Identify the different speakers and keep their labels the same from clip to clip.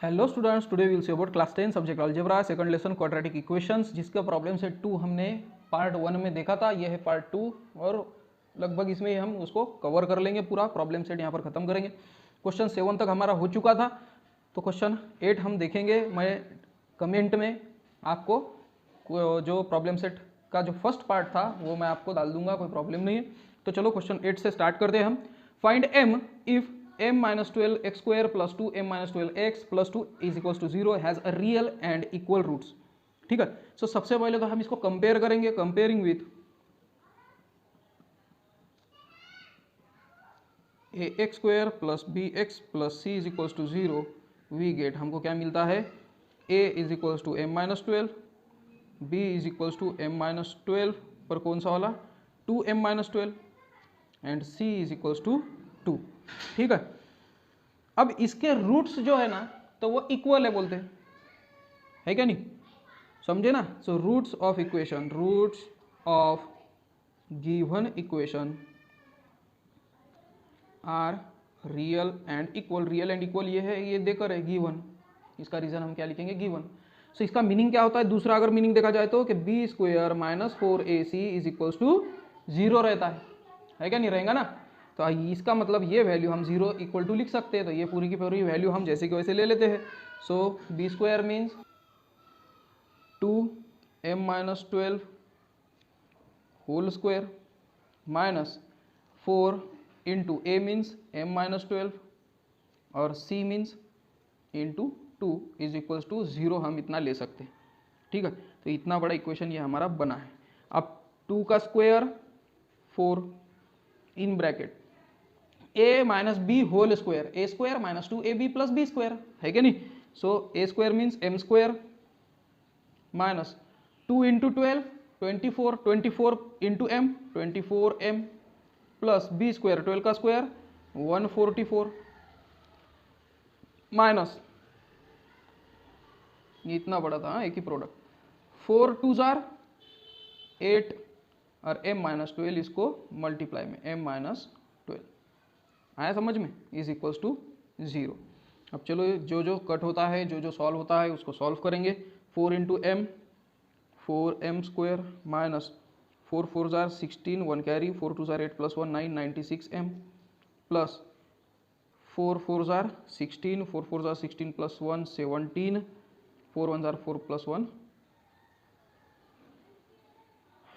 Speaker 1: Hello students, today will see about class 10 subject algebra second lesson quadratic equations, जिसका problem set 2 हमने part 1 में देखा था। यह है पार्ट 2 और लगभग इसमें हम उसको कवर कर लेंगे। पूरा प्रॉब्लम सेट यहाँ पर खत्म करेंगे। क्वेश्चन 7 तक हमारा हो चुका था, तो क्वेश्चन 8 हम देखेंगे। मैं कमेंट में आपको जो प्रॉब्लम सेट का जो फर्स्ट पार्ट था वो मैं आपको डाल दूंगा, कोई प्रॉब्लम नहीं है। तो चलो क्वेश्चन 8 से स्टार्ट करते हैं हम। Find m if m-12x² plus 2m-12x plus 2 is equals to 0 has a real and equal roots। ठीक है, सो सबसे पहले तो हम इसको कंपेयर करेंगे। Comparing with ax² plus bx plus c is equals to 0 we get, हमको क्या मिलता है, a is equals to m-12, b is equals to m-12 पर कौन सा वाला 2m-12 and c is equals to 2। ठीक है, अब इसके रूट्स जो है ना तो वो इक्वल है बोलते हैं, है क्या नहीं, समझे ना। So roots of equation, roots of given equation are real and equal. Real and equal ये है, ये देकर है गिवन, इसका रीजन हम क्या लिखेंगे, गिवन। सो इसका मीनिंग क्या होता है, दूसरा अगर मीनिंग देखा जाए तो कि b² minus 4ac is equals to 0 रहता है क्या नहीं, रहेगा ना। तो इसका मतलब ये वैल्यू हम 0 इक्वल टू लिख सकते हैं। तो ये पूरी की पूरी वैल्यू हम जैसे कि वैसे ले लेते हैं। So b² means 2m-12 whole square minus 4 into a means m-12 और c means into 2 is equals to 0 हम इतना ले सकते हैं। ठीक है, तो इतना बड़ा इक्वेशन ये हमारा बना है। अब 2 का square 4 in bracket a minus b whole square, a² minus 2ab plus b² है क्या नहीं। So a² means m² minus 2 into 12 24, 24 into m 24m plus b² 12 का स्क्वायर 144 माइनस ये इतना बड़ा था एक ही प्रोडक्ट 4 2 जार 8 और m-12 इसको मल्टीप्लाई में m-12 आया समझ में, इज इक्वल्स टू 0। अब चलो जो जो कट होता है, जो जो सॉल्व होता है उसको सॉल्व करेंगे। 4 इंटू m 4m² माइनस 4 4 जार 16 1 कैरी 4 2 जार 8 प्लस 1 9 96m प्लस 4 4 जार 16 4 4 जार 16 प्लस 1 17 4 1 जार 4 plus 1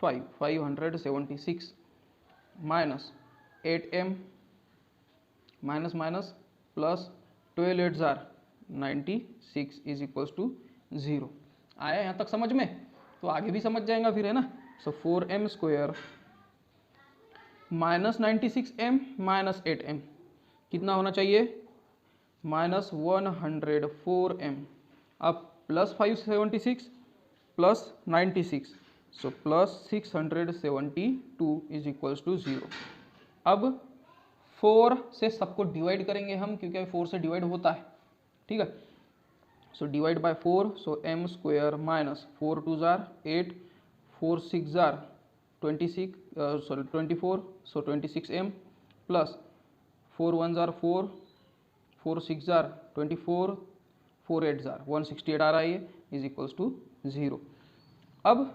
Speaker 1: 5 576 minus 8m minus minus plus 12 8 जार 96 इज इक्वल्स टू 0। आया यहाँ तक समझ में, तो आगे भी समझ जाएगा फिर, है ना। सो 4m² minus 96m minus 8m कितना होना चाहिए, माइनस 104m। अब plus 576 plus 96, so plus 672 is equals to 0। अब 4 से सबको डिवाइड करेंगे हम, क्योंकि 4 से डिवाइड होता है। ठीक है, so divide by 4, so m² minus 4 2 जार 8 4 6 जार 24, सो 26m प्लस 4 1 जार 4 4 6 जार 24 4 8 जार 168 आ रहा है ये, इज इक्वल्स टू 0। अब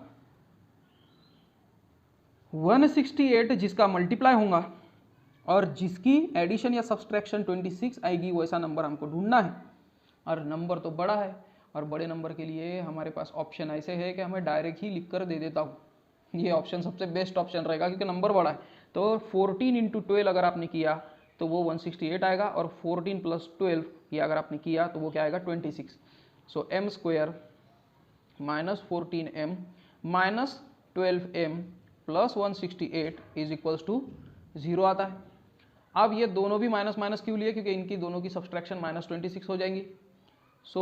Speaker 1: 168 जिसका मल्टीप्लाई होगा और जिसकी एडिशन या सब्सट्रैक्शन 26 आएगी, वैसा नंबर हमको ढूंढना है। और नंबर तो बड़ा है, और बड़े नंबर के लिए हमारे पास ऑप्शन ऐसे है कि हमें डायरेक्ट ही लिख कर दे देता हूँ। ये ऑप्शन सबसे बेस्ट ऑप्शन रहेगा क्योंकि नंबर बड़ा है। तो 14 इंटू 12 अगर आपने किया तो वो 168 आएगा, और 14 प्लस 12 ये अगर आपने किया तो वो क्या आएगा 26। So m² minus 14m minus 12m plus 168 is equals to 0 आता है। अब ये दोनों भी माइनस माइनस क्यों लिए, क्योंकि इनकी दोनों की सब्सट्रैक्शन माइनस 26 हो जाएंगी। सो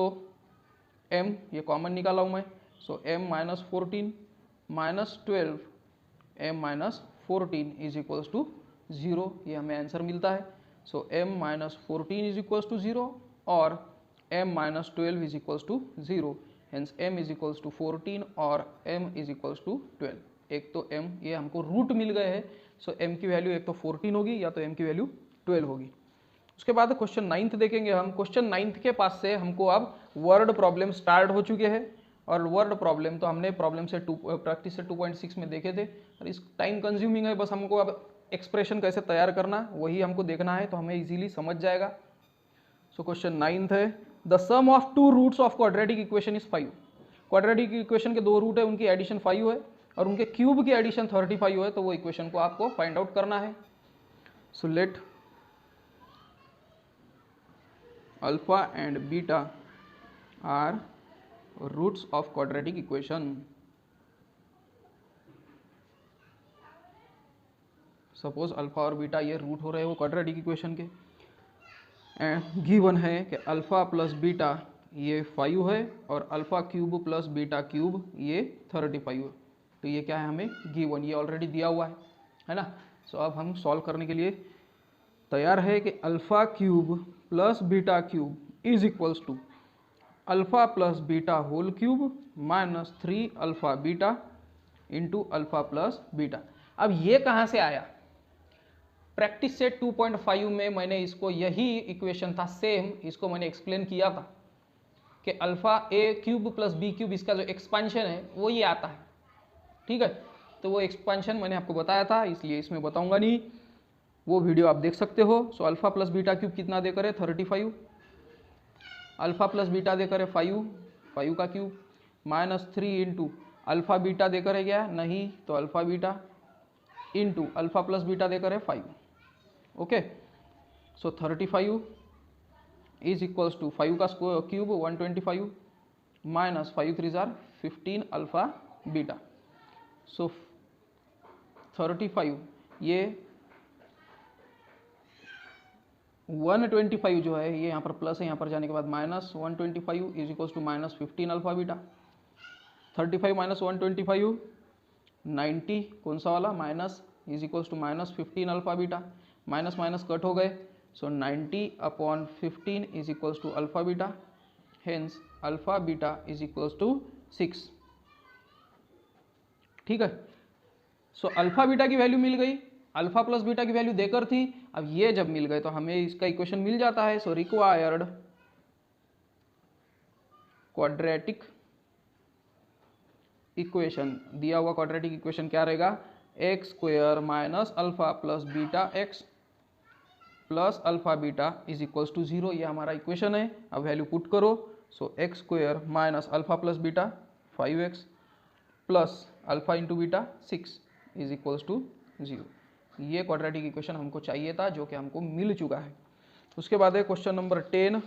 Speaker 1: m ये कॉमन निकाला हूँ मैं, so m minus 14 minus 12 m minus 14 is equals to 0, ये हमें आंसर मिलता है। So m minus 14 is equals to 0 और m minus 12 is equals to 0, hence m is equals to 14 और m इज इक्वल्स टू 12। एक तो m ये हमको रूट मिल गए हैं, सो m की वैल्यू एक तो 14 होगी या तो m की वैल्यू 12 होगी। उसके बाद क्वेश्चन 9th देखेंगे हम। क्वेश्चन 9th के पास से हमको अब वर्ड प्रॉब्लम स्टार्ट हो चुके हैं, और वर्ड प्रॉब्लम तो हमने प्रॉब्लम से प्रैक्टिस से 2.6 में देखे थे, और इस टाइम कंज्यूमिंग है, बस हमको अब एक्सप्रेशन कैसे तैयार करना वही हमको देखना है, तो हमें इजीली समझ जाएगा। सो क्वेश्चन 9th है, the sum of two roots of quadratic equation is 5। Quadratic equation के दो रूट है, उनकी एडिशन 5 है और उनके क्यूब की एडिशन 35 है, तो वो इक्वेशन को आपको फाइंड आउट करना है। So let alpha and beta are roots of quadratic equation. Suppose alpha और बीटा ये रूट हो रहे हैं वो क्वाड्रेटिक इक्वेशन के, एंड गिवन है कि अल्फा प्लस बीटा ये 5 है और alpha cube plus beta cube ये 35 है। तो ये क्या है, हमें गिवन, ये ऑलरेडी दिया हुआ है ना। सो अब हम सॉल्व करने के लिए तैयार है कि alpha cube plus beta cube is equals to alpha plus beta whole cube minus 3 alpha beta into alpha plus beta. अब ये कहाँ से आया, प्रैक्टिस सेट 2.5 में मैंने इसको, यही इक्वेशन था सेम, इसको मैंने एक्सप्लेन किया था कि अल्फा ए क्यूब प्लस बी क्यूब, इसका जो एक्सपांशन है वो ये आता है, ठीक है। तो वो एक्सपांशन मैंने आपको बताया था, इसलिए इसमें बताऊंगा नहीं, वो वीडियो आप देख सकते हो। So alpha plus beta cube कितना देकर है 35, अल्फा प्लस बीटा देकर है 5 का cube minus 3 into alpha beta देकर है क्या, नहीं तो alpha beta into alpha plus beta देकर है 5। Okay, so 35 is equals to 5 का क्यूब 125 माइनस 5 3 जार 15 अल्फा बीटा। सो 35 ये 125 जो है ये यहाँ पर प्लस है, यहाँ पर जाने के बाद minus 125 is equals to minus 15 alpha beta. 35 minus 125 90, कौन सा वाला minus, is equals to minus 15 alpha beta, minus minus cut हो गए। So 90/15 is equals to alpha beta, hence alpha beta is equals to 6, ठीक है। सो अल्फा बीटा की value मिल गई, अल्फा प्लस बीटा की वैल्यू देकर थी, अब ये जब मिल गए तो हमें इसका इक्वेशन मिल जाता है। सो रिक्वायर्ड क्वाड्रेटिक इक्वेशन, दिया हुआ क्वाड्रेटिक इक्वेशन क्या रहेगा, x square minus alpha plus beta x plus alpha beta is equals to 0, ये हमारा इक्वेशन है। अब वैल्यू पुट करो, so x square minus alpha plus beta 5x plus alpha into beta 6 is equals to 0। ये quadratic equation हमको चाहिए था, जो कि हमको मिल चुका है। उसके बाद है क्वेश्चन नंबर 10,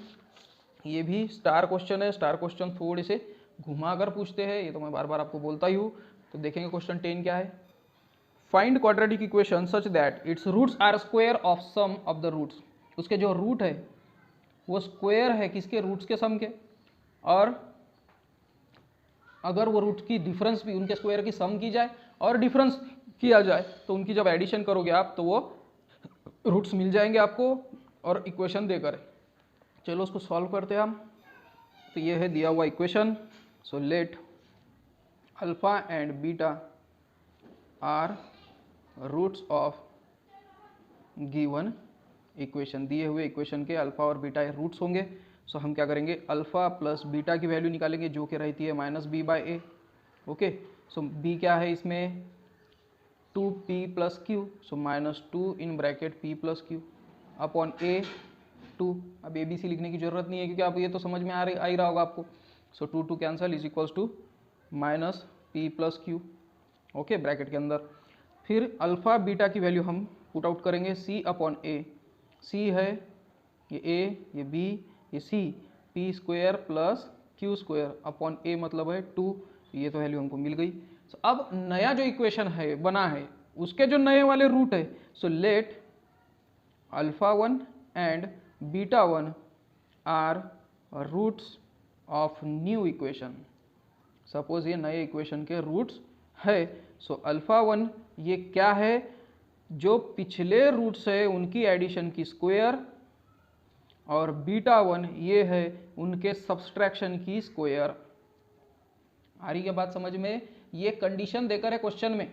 Speaker 1: ये भी स्टार क्वेश्चन है। स्टार क्वेश्चन थोड़े से घुमा कर पूछते हैं, ये तो मैं बार बार आपको बोलता ही हूँ। तो देखेंगे क्वेश्चन 10 क्या है, find quadratic equation such that its roots are square of sum of the roots. उसके जो रूट है वो स्क्वायर है किसके, रूट्स के सम के, और अगर वो रूट की डिफरेंस भी उनके स्क्वायर की सम की जाए और डिफरेंस किया जाए तो उनकी जब एडिशन करोगे आप तो वो रूट्स मिल जाएंगे आपको और इक्वेशन देकर। चलो उसको सॉल्व करते हैं हम। तो ये है दिया हुआ equation. So let alpha and beta are roots of given equation, दिए हुए इक्वेशन के अल्फा और बीटा रूट्स होंगे। सो हम क्या करेंगे, अल्फा प्लस बीटा की वैल्यू निकालेंगे जो कि रहती है minus b by a. Okay, so b क्या है इसमें 2p plus q, so minus 2 in bracket p plus q upon a 2। अब ए बी सी लिखने की जरूरत नहीं है क्योंकि आप ये तो समझ में आ ही रहा होगा आपको। So 2 2 cancel is equals to minus p plus q, okay bracket के अंदर। फिर अल्फा बीटा की वैल्यू हम पुट आउट करेंगे c अपॉन ए। c है ये a, ये b, ये c, p square plus q square upon a मतलब है 2। ये तो वैल्यू हमको मिल गई। So, अब नया जो इक्वेशन है बना है उसके जो नए वाले रूट है, so let alpha 1 and beta 1 are roots of new equation. Suppose ये नए इक्वेशन के रूट्स है। सो अल्फा 1 ये क्या है, जो पिछले रूट्स है उनकी एडिशन की स्क्वायर, और बीटा 1 ये है उनके सब्सट्रैक्शन की स्क्वायर। आ रही है बात समझ में। ये कंडीशन देकर है क्वेश्चन में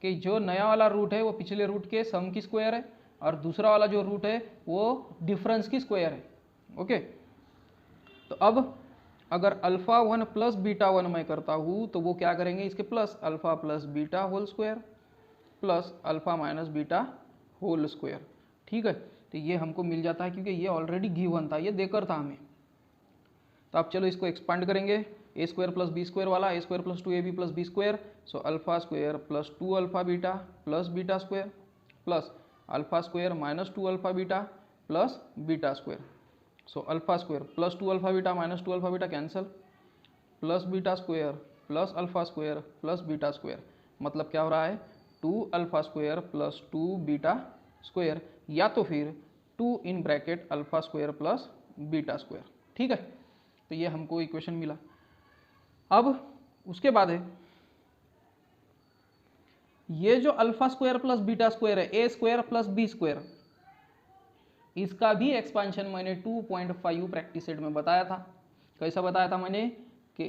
Speaker 1: कि जो नया वाला रूट है वो पिछले रूट के सम की स्क्वायर है और दूसरा वाला जो रूट है वो डिफरेंस की स्क्वायर है। ओके, तो अब अगर अल्फा 1 प्लस बीटा 1 मैं करता हूँ तो वो क्या करेंगे, इसके plus alpha plus beta whole square plus alpha minus beta whole square. ठीक है, तो ये हमको मिल जाता है क्योंकि ये ऑलरेडी गिवन था, ये देकर था हमें। तो अब चलो इसको एक्सपांड करेंगे, a square plus b square वाला, a square plus 2ab plus b square, so alpha square plus 2 alpha beta plus beta square plus alpha square minus 2 alpha beta plus beta square. So alpha square plus 2 alpha beta minus 2 alpha beta cancel, plus beta square plus alpha square plus beta square, मतलब क्या हो रहा है 2 alpha square plus 2 beta square, या तो फिर 2 in bracket alpha square plus beta square. ठीक है, तो ये हमको इक्वेशन मिला। अब उसके बाद है ये जो alpha square plus beta square है, ए स्क्वायर प्लस बी स्क्वायर, इसका भी एक्सपांशन मैंने 2.5 प्रैक्टिस सेट में बताया था। कैसा बताया था मैंने कि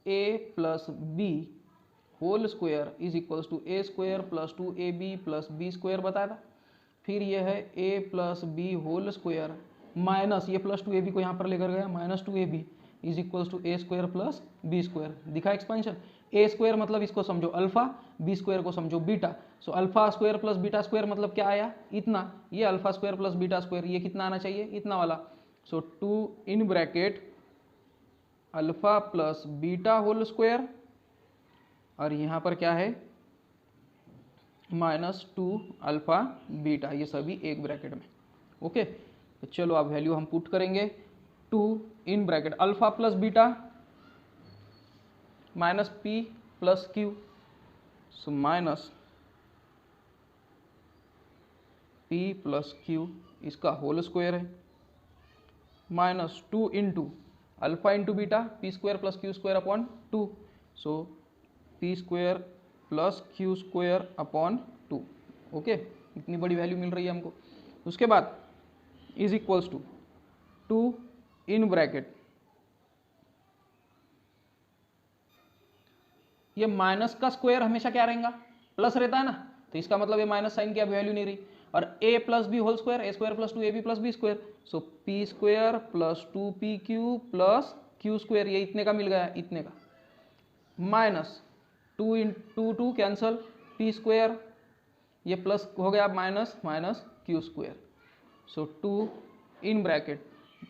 Speaker 1: a plus b whole square is equals to a square plus 2ab plus b square बताया था। फिर यह है a plus b whole square minus ये प्लस 2ab को यहाँ पर लेकर गया minus 2ab is equals to a square plus b square. दिखा एक्सपेंशन, ए स्क्वायर मतलब इसको समझो अल्फा, बी स्क्वायर को समझो beta. So alpha square plus beta square मतलब क्या आया, इतना। ये alpha square plus beta square, ये कितना आना चाहिए, इतना वाला। So 2 in bracket alpha plus beta whole square, और यहाँ पर क्या है माइनस 2 अल्फा बीटा, ये सभी एक ब्रैकेट में। ओके, तो चलो अब वैल्यू हम पुट करेंगे। 2 in bracket alpha plus beta minus p plus q, so minus p plus q इसका होल स्क्वायर है minus 2 into alpha into beta p square plus q square upon 2, so p square plus q square upon 2। Okay, इतनी बड़ी value मिल रही है हमको। उसके बाद is equals to 2 in bracket, ये माइनस का स्क्वायर हमेशा क्या रहेगा, प्लस रहता है ना, तो इसका मतलब ये माइनस साइन की अब वैल्यू नहीं रही। और a plus b whole square, a square plus 2ab plus b square, so p square plus 2pq plus q square, ये इतने का मिल गया, इतने का, minus 2 into 2 cancel, p square ये प्लस हो गया minus minus q square, so 2 in bracket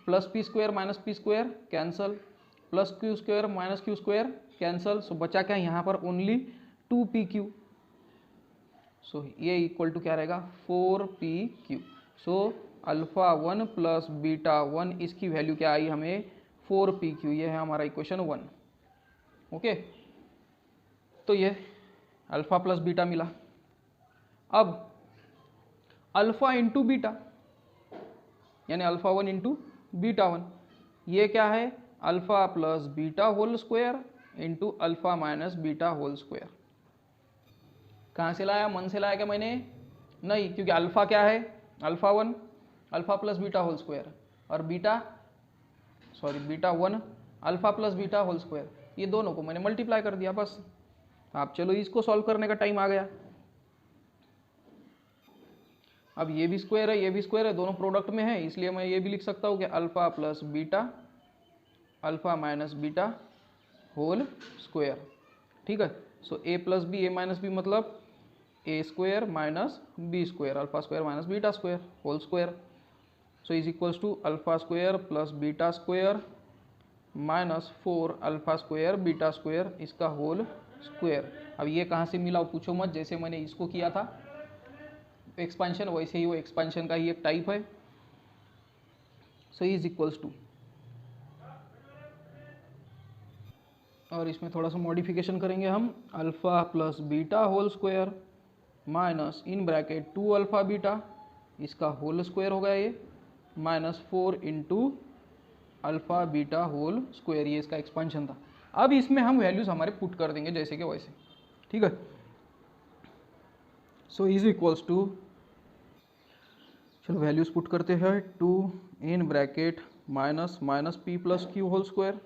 Speaker 1: plus p square minus p square cancel, plus q square minus q square cancel, so बचा क्या यहाँ पर ओनली 2pq, सो ये इक्वल टू क्या रहेगा 4pq। So alpha 1 plus beta 1 इसकी value क्या आई हमें 4pq, ये है हमारा इक्वेशन 1। ओके, तो ये अल्फा प्लस बीटा मिला। अब अल्फा इंटू बीटा यानी अल्फा 1 इंटू बीटा 1, ये क्या है alpha plus beta whole square into alpha minus beta whole square. कहाँ से लाया, मन से लाया क्या मैंने, नहीं, क्योंकि अल्फा क्या है alpha 1 alpha plus beta whole square, और beta 1 alpha plus beta whole square, ये दोनों को मैंने मल्टीप्लाई कर दिया बस। आप चलो इसको सॉल्व करने का टाइम आ गया। अब ये भी स्क्वायर है, ये भी स्क्वायर है, दोनों प्रोडक्ट में है, इसलिए मैं ये भी लिख सकता हूँ कि alpha plus beta alpha minus beta whole square. ठीक है, so a plus b, a minus b मतलब a square minus b square, alpha square minus beta square whole square, so is equals to alpha square plus beta square minus 4 alpha square beta square इसका whole square. अब ये कहाँ से मिला पूछो मत, जैसे मैंने इसको किया था एक्सपांशन, वैसे ही वो एक्सपांशन का ही एक टाइप है। सो इज इक्वल्स टू, और इसमें थोड़ा सा मॉडिफिकेशन करेंगे हम, alpha plus beta whole square minus in bracket 2 alpha beta इसका होल स्क्वायर हो गया ये, minus 4 into alpha beta whole square, ये इसका एक्सपांशन था। अब इसमें हम वैल्यूज हमारे पुट कर देंगे जैसे कि वैसे। ठीक है, सो इज इक्वल्स टू, चलो वैल्यूज पुट करते हैं, 2 in bracket minus minus p plus q whole square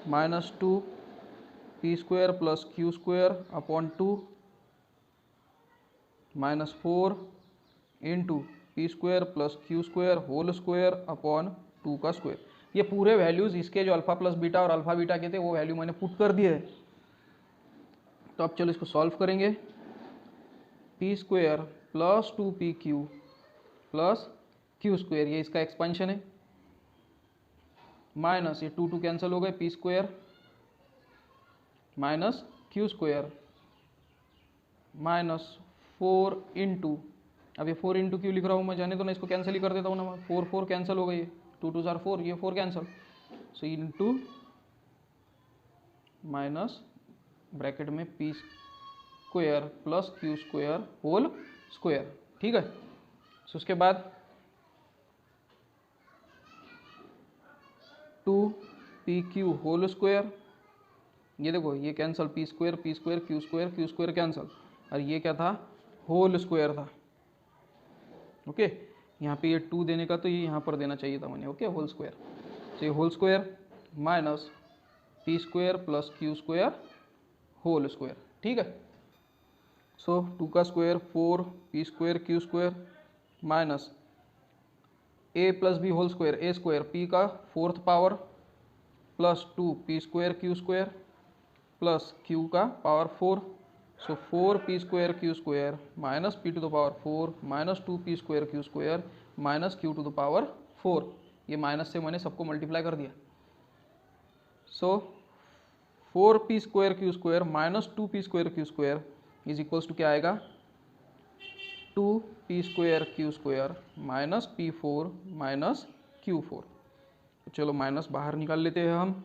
Speaker 1: minus 2 p square plus q square upon 2 minus 4 into p square plus q square whole square upon 2 का स्क्वायर। ये पूरे values इसके जो alpha plus beta और alpha beta के थे वो वैल्यू मैंने पुट कर दिए है। तो अब चलो इसको सॉल्व करेंगे। P square plus 2pq plus q square, ये इसका एक्सपेंशन है, माइनस ये 2 कैंसिल हो गए, P square minus q square minus 4 into, अब ये 4 इंटू क्यू लिख रहा हूँ मैं, जाने तो ना इसको कैंसिल ही कर देता हूँ ना, 4 कैंसिल हो गई, 2 2 4, ये 4 cancel, so into minus bracket में p square plus q square whole square. ठीक है, सो उसके बाद 2pq होल स्क्वायर, ये देखो ये cancel, P square q square cancel, और ये क्या था, होल स्क्वायर था। ओके, यहाँ पे ये 2 देने का तो ये यहाँ पर देना चाहिए था मैंने। ओके, होल स्क्वायर, तो ये whole square minus p square plus q square whole square. ठीक है, सो 2 का square 4 p square q square minus a plus b whole square, a square p का 4th power plus 2 p square q square plus q का power 4, so 4 p square q square minus p to the power 4 minus 2 p square q square minus q to the power 4, ये माइनस से मैंने सबको multiply कर दिया। So 4 p square q square minus 2 p square q square is equals to क्या आएगा, 2 p square q square minus p 4 minus q 4। चलो माइनस बाहर निकाल लेते हैं हम,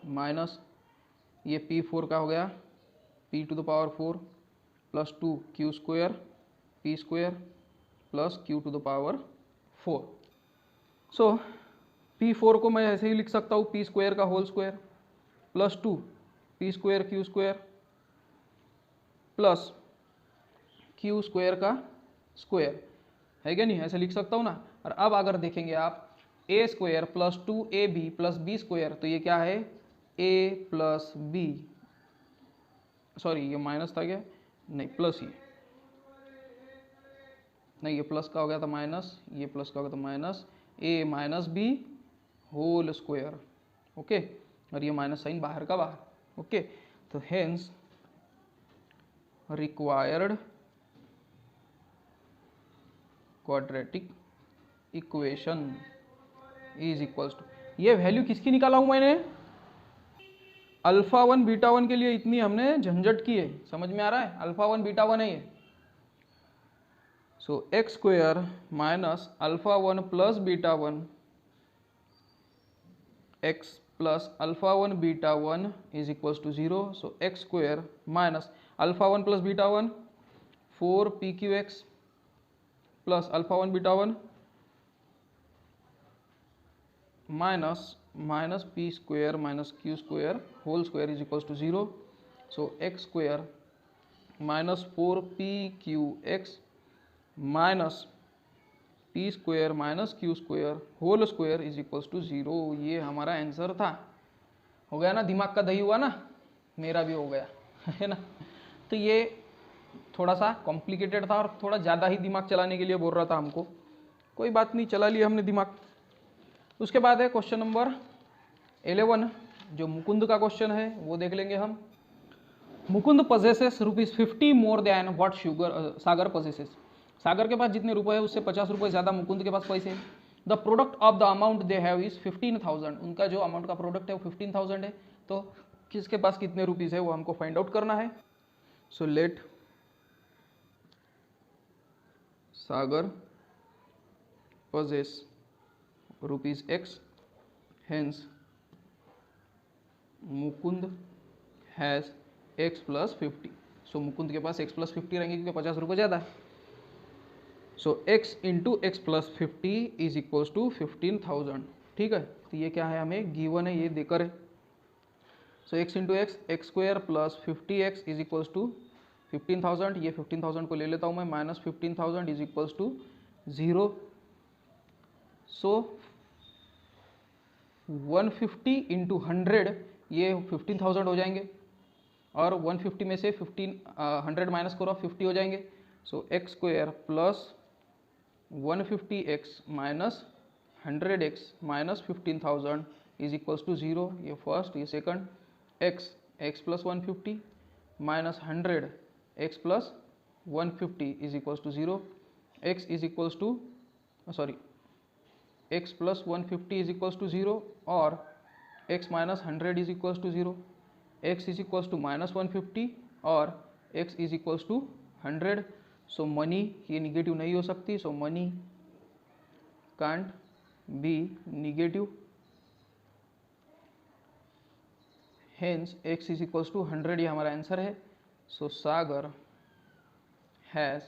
Speaker 1: माइनस ये पी 4 का हो गया p to the power 4 plus 2 q square p square plus q to the power 4। So p 4 को मैं ऐसे ही लिख सकता हूँ, पी स्क्वायर का whole square plus 2 p square q square plus q square का स्क्वायर, है क्या नहीं, ऐसे लिख सकता हूँ ना। और अब अगर देखेंगे आप a square plus 2ab plus b square, तो ये क्या है, ए प्लस बी, सॉरी ये माइनस था क्या, नहीं प्लस, ये नहीं, ये प्लस का हो गया था माइनस, ये प्लस का हो गया था minus, a minus b whole square. Okay, और ये माइनस साइन बाहर का बाहर। ओके, तो hence required quadratic equation is equals to, ये वैल्यू किसकी निकाला हूं मैंने, अल्फा 1 बीटा 1 के लिए इतनी हमने झंझट की है, समझ में आ रहा है, अल्फा 1 बीटा 1 है ये। So x square minus alpha 1 plus beta 1 x plus alpha 1 beta 1 is equals to 0। So x square minus alpha 1 plus beta 1 4 p q x plus alpha 1 beta 1 minus p square minus q square whole square is equals to 0। So x square minus 4 p q x minus p square minus q square whole square is equals to 0। ये हमारा answer था। हो गया ना, दिमाग का दही हुआ ना, मेरा भी हो गया है ना। तो ये थोड़ा सा कॉम्प्लिकेटेड था और थोड़ा ज़्यादा ही दिमाग चलाने के लिए बोल रहा था हमको, कोई बात नहीं, चला लिया हमने दिमाग। उसके बाद है क्वेश्चन नंबर 11, जो मुकुंद का क्वेश्चन है वो देख लेंगे हम। Mukund possesses ₹50 more than what Sagar possesses, Sagar के पास जितने रुपए है उससे 50 रुपये ज़्यादा मुकुंद के पास पैसे हैं। The product of the amount they have is 15,000, उनका जो अमाउंट का प्रोडक्ट है वो 15,000 है, तो किसके पास कितने रुपीज़ है वो हमको फाइंड आउट करना है। So late Sagar possess ₹X, hence Mukund has X plus 50। सो मुकुंद के पास X प्लस 50 रहेंगे क्योंकि 50 रुपये ज़्यादा है। So X into x plus 50 is equals to 15,000। ठीक है, तो ये क्या है, हमें गिवन है, ये देकर है। So X into x square plus 50x is equals to 15,000, ये 15,000 को ले लेता हूँ मैं, minus 15,000 is equals to 0। So 150 into 100, ये 15,000 हो जाएंगे, और 150 में से 100 माइनस करो 50 हो जाएंगे, so x square plus 150x minus 100x minus 15,000 is equals to 0। ये फर्स्ट, ये second. x plus 150 minus 100 x plus 150 is equals to 0। x is equals to x plus 150 is equals to 0 और x minus 100 is equals to 0। x is equals to minus 150 और x is equals to 100। So मनी ये negative नहीं हो सकती, so money can't be negative, hence x is equals to 100 ये हमारा answer है। So Sagar has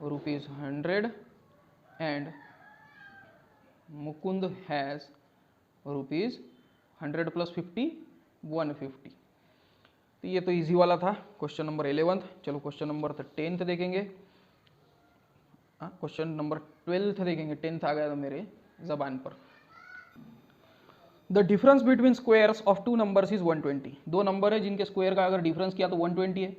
Speaker 1: ₹100 and Mukund has ₹100 plus 50 150। तो ये तो इजी वाला था क्वेश्चन नंबर 11। चलो क्वेश्चन नंबर 10 देखेंगे। क्वेश्चन नंबर 12 देखेंगे, 10 आ गया था मेरे जबान पर। The difference between squares of two numbers is 120। दो नंबर है जिनके स्क्वायर का अगर डिफरेंस किया तो 120 है।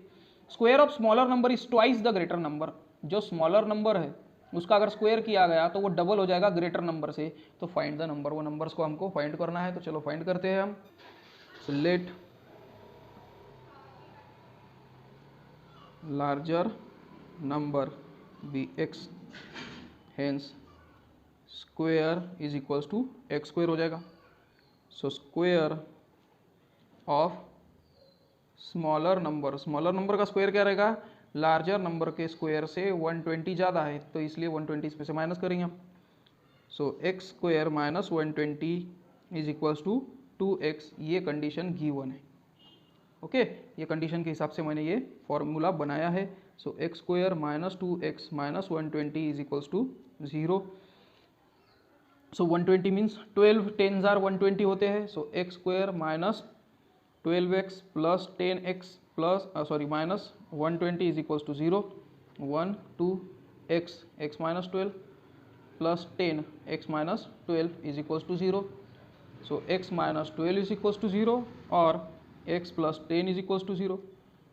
Speaker 1: Square of smaller number is twice the greater number. जो स्मॉलर नंबर है उसका अगर स्क्वायर किया गया तो वो डबल हो जाएगा ग्रेटर नंबर से। तो फाइंड द नंबर, वो नंबर्स को हमको फाइंड करना है। तो चलो फाइंड करते हैं हम। So let larger number be x, hence square is equals to x square हो जाएगा। So square of smaller number का स्क्वायर क्या रहेगा? लार्जर नंबर के स्क्वायर से 120 ज़्यादा है, तो इसलिए 120 इसमें से माइनस करेंगे हम। So x square minus 120 is equals to 2x। ये कंडीशन गिवन है। ओके, ये कंडीशन के हिसाब से मैंने ये फॉर्मूला बनाया है। So x square minus 2x minus 120 is equals to 0। So 120 means 12 10 120 होते हैं। So x square minus 12x plus 10x plus minus 120 is equals to 0। 1 2 x minus 12 plus 10 x minus 12 is equals to 0। So x minus 12 is equals to 0 और x plus 10 is equals to 0।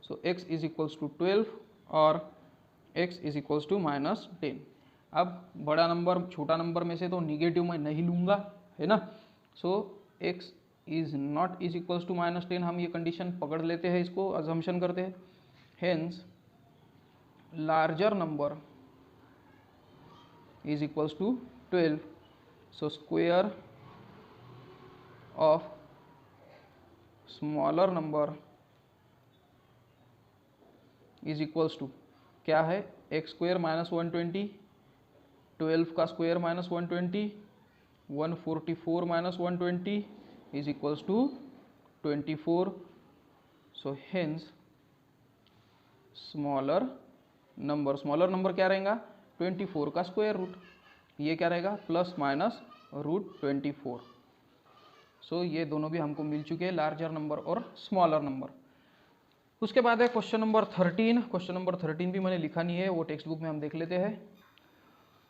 Speaker 1: So x is equals to 12 और x is equals to minus 10। अब बड़ा number छोटा number में से तो negative मैं नहीं लूँगा, है ना। So x is not is equals to minus 10, हम ये कंडीशन पकड़ लेते हैं, इसको अजम्पशन करते हैं। Hence larger number is equals to 12। So square of smaller number is equals to क्या है? एक्स स्क्वायर माइनस 120, 12 का square minus 120, 144 minus 120 is equals to 24। So hence smaller number क्या रहेगा? 24 का स्क्वायर रूट। ये क्या रहेगा? Plus minus root 24। सो ये दोनों भी हमको मिल चुके हैं, लार्जर नंबर और स्मॉलर नंबर। उसके बाद है क्वेश्चन नंबर 13। क्वेश्चन नंबर 13 भी मैंने लिखा नहीं है, वो टेक्स्ट बुक में हम देख लेते हैं।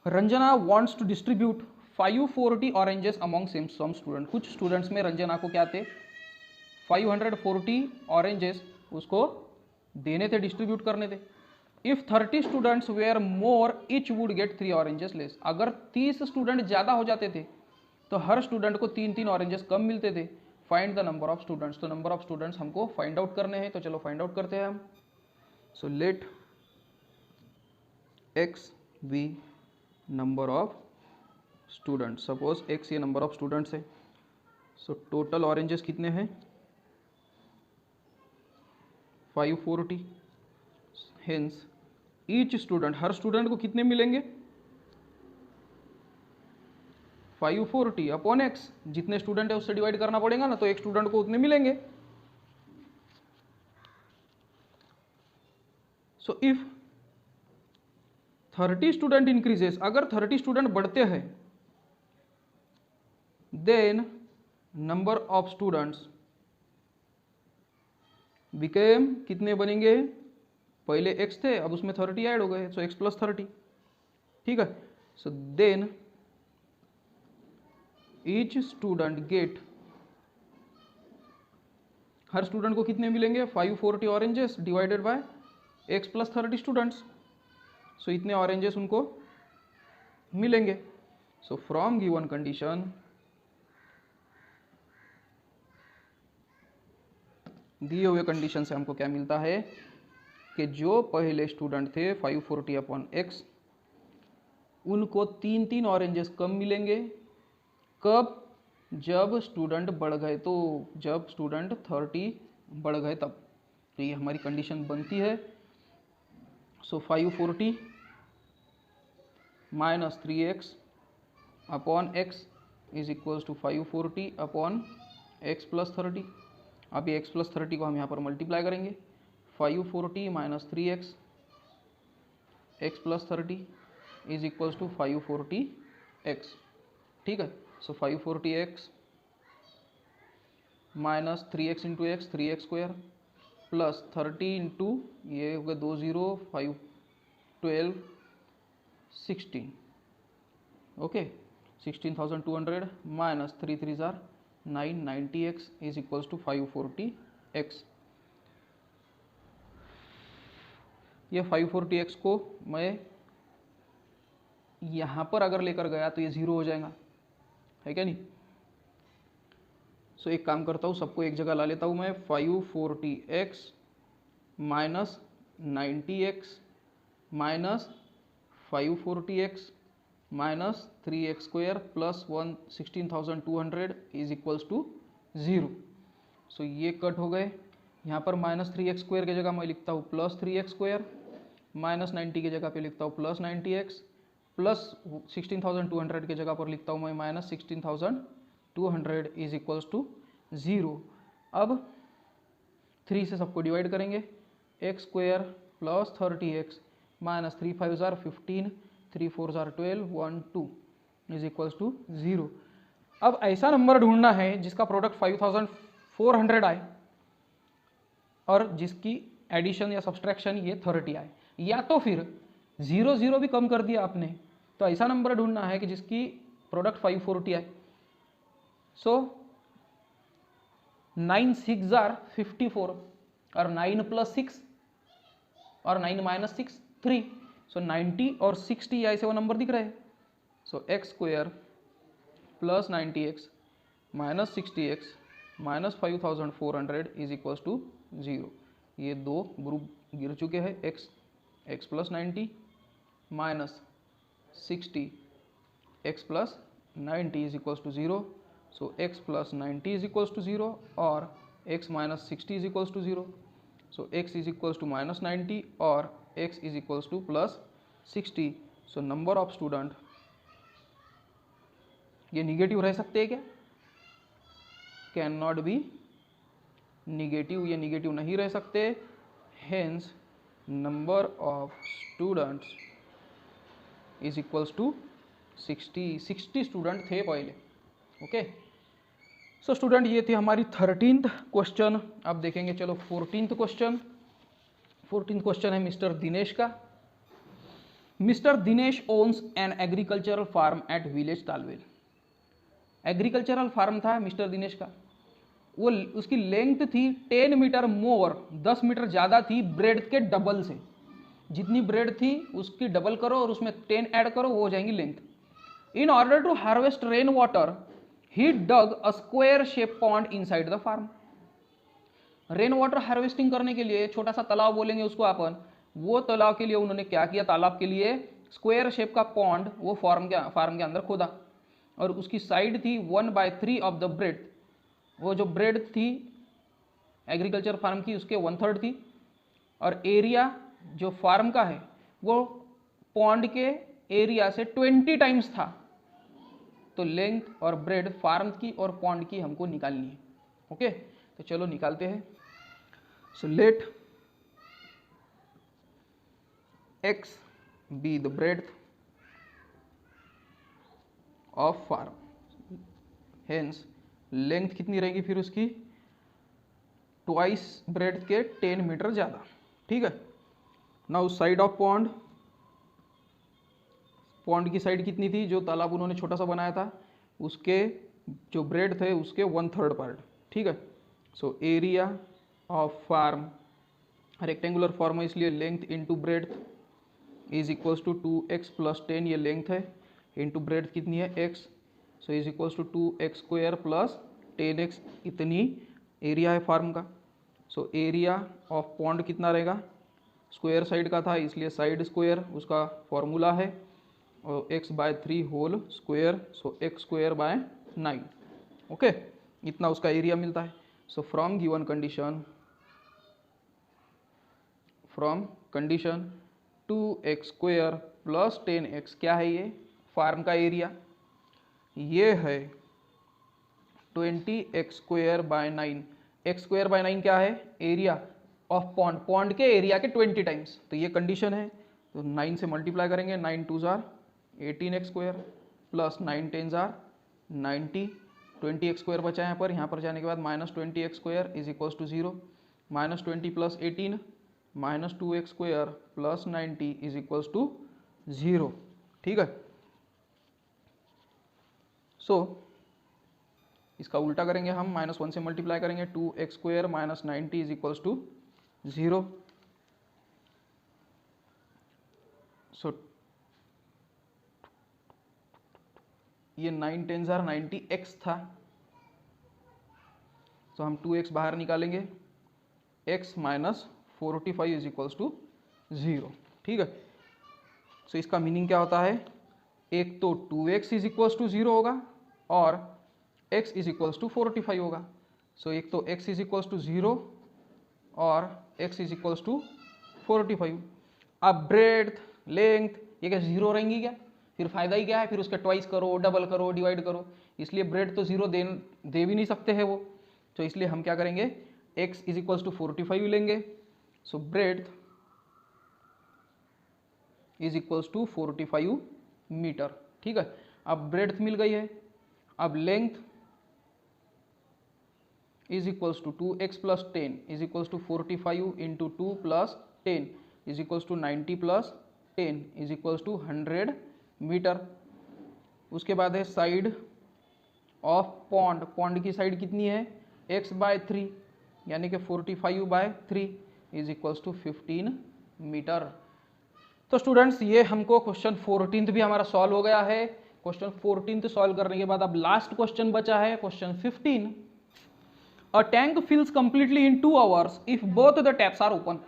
Speaker 1: Ranjana wants to distribute 540 oranges among some student. कुछ स्टूडेंट्स में रंजना को क्या थे? 540 ऑरेंजेस उसको देने थे, डिस्ट्रीब्यूट करने थे। If 30 students were more each would get 3 oranges less. अगर 30 स्टूडेंट ज़्यादा हो जाते थे तो हर स्टूडेंट को 3-3 ऑरेंजेस कम मिलते थे। Find the number of students. तो नंबर ऑफ स्टूडेंट्स हमको फाइंड आउट करने हैं, तो चलो फाइंड आउट करते हैं हम। So let x be number of students. Suppose x ये नंबर ऑफ स्टूडेंट्स है। सो टोटल ऑरेंजेस कितने हैं? 540। हेंस ईच स्टूडेंट, हर स्टूडेंट को कितने मिलेंगे? 540 अपॉन एक्स। जितने स्टूडेंट है उससे डिवाइड करना पड़ेगा ना, तो एक स्टूडेंट को उतने मिलेंगे। सो इफ 30 स्टूडेंट इंक्रीजेस, अगर 30 स्टूडेंट बढ़ते हैं, then number of students became, कितने बनेंगे? पहले x थे, अब उसमें 30 ऐड हो गए, सो x प्लस 30। ठीक है। So then each student get, हर स्टूडेंट को कितने मिलेंगे? 540 oranges divided by x plus 30 students. So इतने ऑरेंजेस उनको मिलेंगे। सो फ्रॉम गिवन कंडीशन दिए हुए कंडीशन से हमको क्या मिलता है कि जो पहले स्टूडेंट थे 540/x उनको 3 ऑरेंजेस कम मिलेंगे। कब? जब स्टूडेंट बढ़ गए, तो जब स्टूडेंट 30 बढ़ गए तब। तो ये हमारी कंडीशन बनती है। So 540 - 3x/x is equals to 540/x + 30। अब ये x + 30 को हम यहाँ पर मल्टीप्लाई करेंगे। 540 - 3x x + 30 is equals to 540x। ठीक है। So 540x - 3x into x 3x² plus 30 into ये हो गया 2 0 5 12 16। Okay, 16,200 minus 3 3 9 90x is equals to 540x। ये 540x को मैं यहाँ पर अगर लेकर गया तो ये 0 हो जाएगा, है क्या नहीं? सो एक काम करता हूँ, सबको एक जगह ला लेता हूँ मैं। 540x minus 90x minus 540x minus 3x² plus 16,200 is equals to 0। So ये कट हो गए। यहाँ पर -3x² की जगह मैं लिखता हूँ +3x² माइनस 90 की जगह पे लिखता हूँ +90x प्लस 16,200 की जगह पर लिखता हूँ मैं -16,200 इज इक्वल्स टू 0। अब 3 से सबको डिवाइड करेंगे। x² plus 30x minus 3 5 15 3 4 12 1 2 is equals to 0। अब ऐसा नंबर ढूंढना है जिसका प्रोडक्ट 5,400 आए और जिसकी एडिशन या सब्सट्रैक्शन ये 30 आए, या तो फिर 0 0 भी कम कर दिया आपने, तो ऐसा नंबर ढूंढना है कि जिसकी प्रोडक्ट 540 आए। सो 9 6 54 और 9 + 6 और 9 - 6 3। सो 90 और 60 ऐसे वो नंबर दिख रहे हैं। सो x² plus 90x minus 60x minus 5,400 is equals to 0। ये दो ग्रुप गिर चुके हैं। x plus 90 minus 60 x plus 90 is equals to 0। So x plus 90 is equals to 0 और x minus 60 is equals to 0। So x is equals to minus 90 और x is equals to plus 60। So number of student ये negative रह सकते हैं क्या? Can not be negative, ये negative नहीं रह सकते। Hence number of students is equals to 60 student थे पहले। ओके, सो स्टूडेंट ये थी हमारी 13th क्वेश्चन। अब देखेंगे चलो 14th क्वेश्चन। 14th क्वेश्चन है मिस्टर दिनेश का। Mister Dinesh owns an agricultural farm at village Talwel. Agricultural farm था मिस्टर दिनेश का, वो उसकी लेंथ थी 10 मीटर मोर, 10 मीटर ज़्यादा थी ब्रेड के डबल से। जितनी ब्रेड थी उसकी डबल करो और उसमें 10 ऐड करो, वो हो जाएंगी length. In order to harvest rain water he dug a square shape pond inside the farm. Rain water harvesting करने के लिए छोटा सा तालाब बोलेंगे उसको अपन, वो तालाब के लिए उन्होंने क्या किया, तालाब के लिए स्क्वायर शेप का पॉन्ड वो फार्म के अंदर खोदा और उसकी साइड थी 1/3 ऑफ द ब्रेड। वो जो ब्रेड थी एग्रीकल्चर फार्म की उसके 1/3 थी और एरिया जो फार्म का है वो पॉन्ड के एरिया से 20 टाइम्स था। तो लेंथ और ब्रेड फार्म की और पॉन्ड की हमको निकालनी है। ओके, तो चलो निकालते हैं। So let x be the breadth of farm, hence length कितनी रहेगी फिर उसकी, ट्वाइस ब्रेड्थ के 10 मीटर ज़्यादा। ठीक है। Now side of pond, pond की साइड कितनी थी, जो तालाब उन्होंने छोटा सा बनाया था उसके जो ब्रेड थे उसके 1/3 पार्ट। ठीक है। So area of farm rectangular form है इसलिए length into breadth is equals to 2x plus 10, ये लेंथ है, इंटू ब्रेड्थ कितनी है x, so is equals to 2x square plus 10x, इतनी एरिया है फार्म का। सो एरिया ऑफ पॉन्ड कितना रहेगा, स्क्वायर साइड का था इसलिए साइड स्क्वायर उसका फॉर्मूला है, और x/3 whole square, so x square by 9। Okay, इतना उसका एरिया मिलता है। So from given condition, from condition 2x square plus 10x, क्या है ये, फार्म का एरिया, ये है 20x square by 9। x square by 9 क्या है, एरिया ऑफ पॉन्ड, पॉन्ड के एरिया के 20 टाइम्स, तो ये कंडीशन है। तो 9 से मल्टीप्लाई करेंगे, 9 2 जार 18x स्क्वायर प्लस 9 10 जार 90, 20x स्क्वायर बचा यहाँ पर जाने के बाद minus 20x square is equals to 0, minus 20 plus 18 minus 2x square plus 90 is equals to 0। ठीक है, सो इसका उल्टा करेंगे हम, -1 से मल्टीप्लाई करेंगे, 2x square minus 90 is equals to 0। So ये 9 10 जार 90x था, तो हम 2x बाहर निकालेंगे, x minus 45 is equals to 0। ठीक है, सो इसका मीनिंग क्या होता है, एक तो 2x इज इक्वल्स टू 0 होगा और x इज इक्वल्स टू 45 होगा। सो एक तो x इज इक्वल्स टू 0 और x इज इक्वल्स टू 45। अब ब्रेड्थ लेंथ ये क्या 0 रहेंगी क्या, फिर फायदा ही क्या है, फिर उसके ट्वाइस करो, डबल करो, डिवाइड करो, इसलिए ब्रेड तो 0 दे भी नहीं सकते हैं वो, तो इसलिए हम क्या करेंगे, x इज इक्वल्स टू 45 लेंगे। So breadth is equals to 45 metre. ठीक है, अब ब्रेड्थ मिल गई है, अब length is equals to 2x plus 10 is equals to 45 into 2 plus 10 is equals to 90 plus 10 is equals to 100 metre. उसके बाद है साइड ऑफ पॉन्ड, पॉन्ड की साइड कितनी है, x/3 यानी कि 45/3 इज इक्वल्स टू 15 मीटर। तो स्टूडेंट्स ये हमको क्वेश्चन 14 भी हमारा सॉल्व हो गया है। क्वेश्चन 14 सॉल्व करने के बाद अब लास्ट क्वेश्चन बचा है question 15। A tank fills completely in 2 hours if both the taps are open.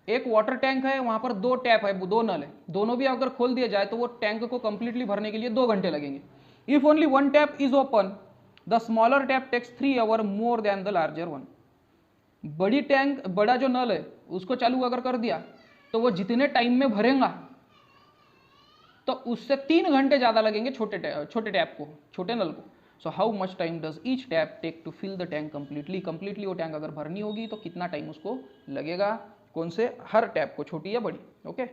Speaker 1: एक वाटर टैंक है, वहां पर 2 टैप है, 2 नल है, दोनों भी अगर खोल दिया जाए तो वो टैंक को कंप्लीटली भरने के लिए 2 घंटे लगेंगे। If only 1 tap is open the smaller tap takes 3 hour more than the larger one. बड़ी टैंक, बड़ा जो नल है उसको चालू अगर कर दिया तो वो जितने टाइम में भरेगा तो उससे 3 घंटे ज्यादा लगेंगे छोटे टैप को, छोटे नल को। So how much time does each tap take to fill the tank completely. Completely वो टैंक अगर भरनी होगी तो कितना टाइम उसको लगेगा, कौन से, हर टैप को, छोटी या बड़ी। Okay,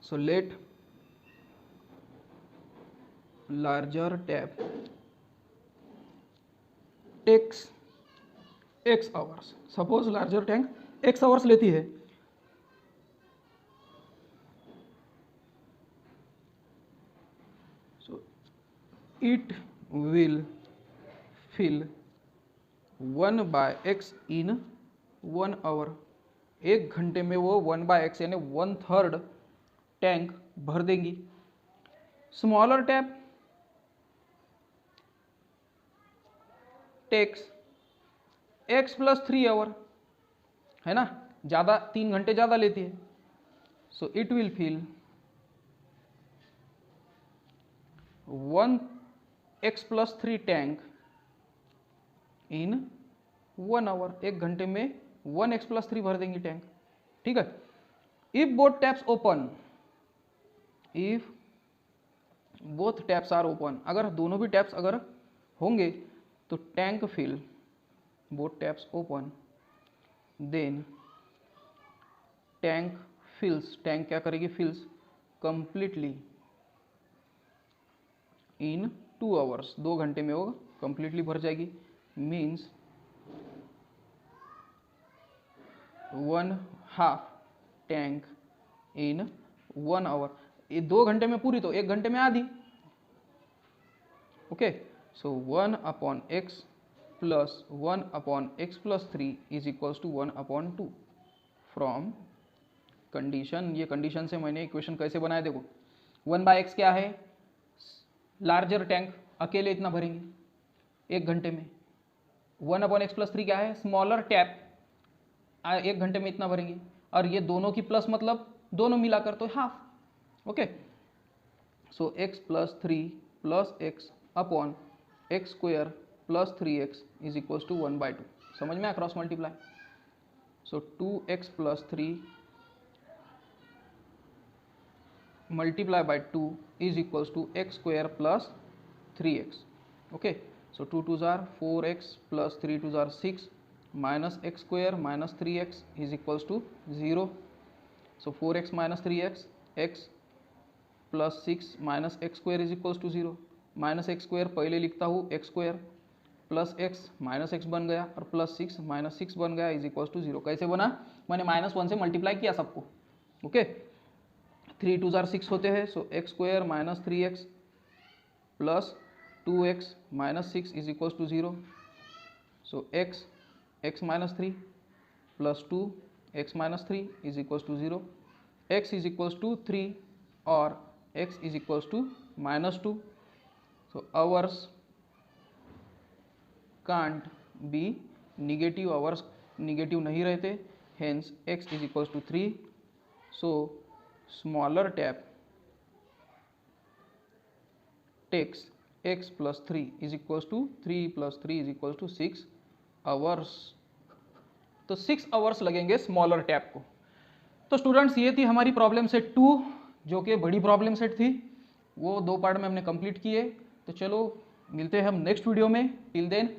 Speaker 1: so let larger tap takes x hours. Suppose larger tank x hours लेती है, so it will fill 1/x in 1 hour. 1 घंटे में वो 1/x यानी 1/3 टैंक भर देंगी। Smaller tap takes x plus 3 hour, है ना, ज़्यादा, 3 घंटे ज़्यादा लेती है। So it will fill 1x plus 3 tank in 1 hour. 1 घंटे में 1x प्लस 3 भर देंगी टैंक। ठीक है, if both taps open, if both taps are open, अगर दोनों भी टैप्स अगर होंगे तो tank fill, both taps open, then tank fills, tank क्या करेगी, फिल्स कंप्लीटली इन 2 आवर्स। 2 घंटे में वो कंप्लीटली भर जाएगी। Means 1/2 tank in 1 hour. ये 2 घंटे में पूरी तो 1 घंटे में आधी। Okay, so 1/x plus 1/x plus 3 is equals to 1/2 from condition, ये कंडीशन से मैंने इक्वेशन कैसे बनाया देखो, 1/x क्या है, लार्जर टैंक अकेले इतना भरेंगे 1 घंटे में, 1/x+3 क्या है, स्मॉलर टैप 1 घंटे में इतना भरेंगे, और ये दोनों की प्लस मतलब दोनों मिलाकर तो half. Okay, so x+3 + x upon x² + 3x is equals to 1/2। समझ में आया cross multiply. So 2x+3 multiply by 2 is equals to x² + 3x. Okay, so 2 2s are 4x plus 3 2s are 6 minus x² minus 3x is equals to 0. So 4x minus 3x, x plus 6 minus x² is equals to 0. Minus x² पहले लिखता हूँ x² plus x minus x बन गया और plus 6 minus 6 बन गया is equals to 0। कैसे बना, मैंने -1 से मल्टीप्लाई किया सबको। ओके, 3 2s are 6 होते हैं, सो x² minus 3x plus 2x minus 6 is equals to 0। So x minus 3 plus 2 x minus 3 is equals to 0। x is equals to 3 और x is equals to -2। So hours can't be negative, hours negative नहीं रहते, hence x is equals to 3। So smaller tap takes x plus 3 is equals to 3 plus 3 is equals to 6 hours। तो 6 hours लगेंगे smaller tap को। तो students ये थी हमारी problem set 2, जो कि बड़ी प्रॉब्लम सेट थी, वो 2 पार्ट में हमने कंप्लीट किए। तो चलो मिलते हैं हम नेक्स्ट वीडियो में। Till then